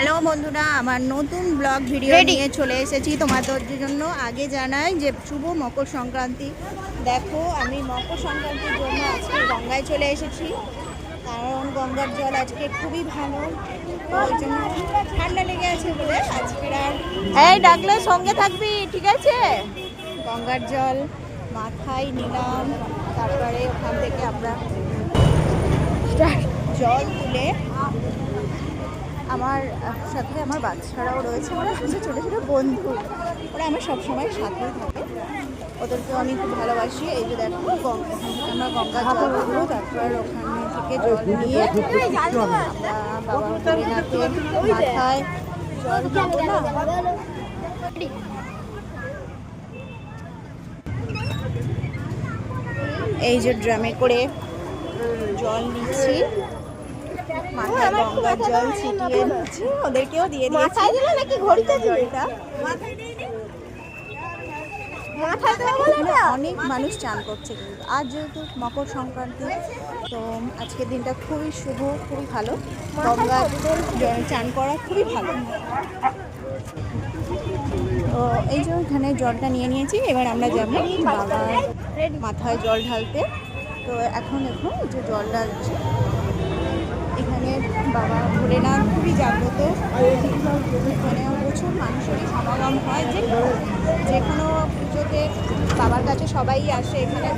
Hello বন্ধুরা, আমার নতুন ব্লগ ভিডিও নিয়ে চলে এসেছি তোমাদের জন্য। আগে জানাই যে শুভ মকর সংক্রান্তি। দেখো, আমি মকর সংক্রান্তির জন্য আজকে গঙ্গায় চলে এসেছি, কারণ গঙ্গার জল আজকে খুবই ভালো। ওই জন্য ঠান্ডা লেগে আছে বলে আজকে আর এই ডাকলে সঙ্গে থাকবি, ঠিক আছে? গঙ্গার জল মাথায় নিলাম, তারপরে ওখান থেকে আমরা জল তুলে আমার সাথে আমার বাচ্চারাও রয়েছে, ওরা হচ্ছে ছোটো ছোটো বন্ধু, ওরা আমার সবসময় সাথেই থাকে, ওদেরকেও আমি খুব ভালোবাসি। এই যে দেখো, ওখান থেকে আমরা গঙ্গার জল তুলবো, তারপর ওখানে থেকে জল নিয়ে বাবা ভোলেনাথের মাথায় জল দেবো না। এই যে ড্রামে করে জল নিচ্ছি, মাথায় গঙ্গার জল ছিটিয়ে নিচ্ছি, ওদেরকেও দিয়ে দিয়েছি। নাকি ঘড়িতে জলটা অনেক মানুষ চান করছে, কিন্তু আজ যেহেতু মকর সংক্রান্তি, তো আজকের দিনটা খুবই শুভ, খুবই ভালো। গঙ্গা চান করা খুবই ভালো। তো এই যে এখানে জলটা নিয়ে নিয়েছি, এবার আমরা যাবো বাবার মাথায় জল ঢালতে। তো এখন দেখুন যে জল ঢালছি, এখানে বাবা ভোলেনাথ খুবই জাগ্রত, এখানে প্রচুর মানুষের সমাগম হয়, যে কোনো পুজোতে বাবার কাছে সবাই আসে এখানে।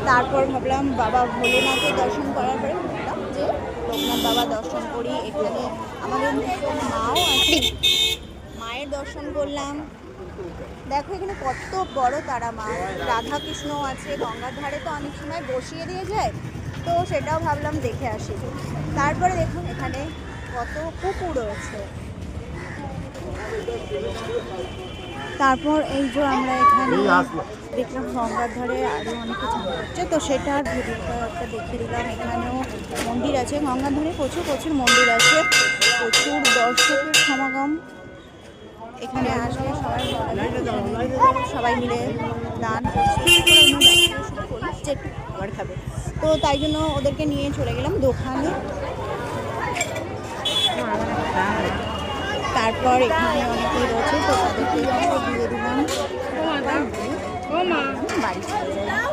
তারপর ভাবলাম বাবা ভোলেনাথের দর্শন করার পরে ভাবলাম যে লোকনাথ বাবা দর্শন করি। এখানে আমাদের মাও আছে, মায়ের দর্শন করলাম। দেখো এখানে কত বড় তারা মা, রাধা কৃষ্ণ আছে। গঙ্গার ধারে তো অনেক সময় বসিয়ে দিয়ে যায়, তো সেটাও ভাবলাম দেখে আসি। তারপরে দেখুন এখানে কত পুকুর রয়েছে। তারপর এই যে আমরা এখানে দেখলাম গঙ্গার ধারে আরও অনেক কিছু হচ্ছে, তো সেটা ভিডিওটা একটা দেখে দিলাম। এখানেও মন্দির আছে, গঙ্গার ধারে প্রচুর প্রচুর মন্দির আছে, প্রচুর দর্শকের সমাগম। এখানে আসলে সবাই মিলে দান করছে, খাবার খাবে, তো তাই জন্য ওদেরকে নিয়ে চলে গেলাম দোকানে। তারপর এখানে অনেকেই রয়েছে, তো তাদেরকে দিয়ে দিলাম, বাড়ি চলে যাই।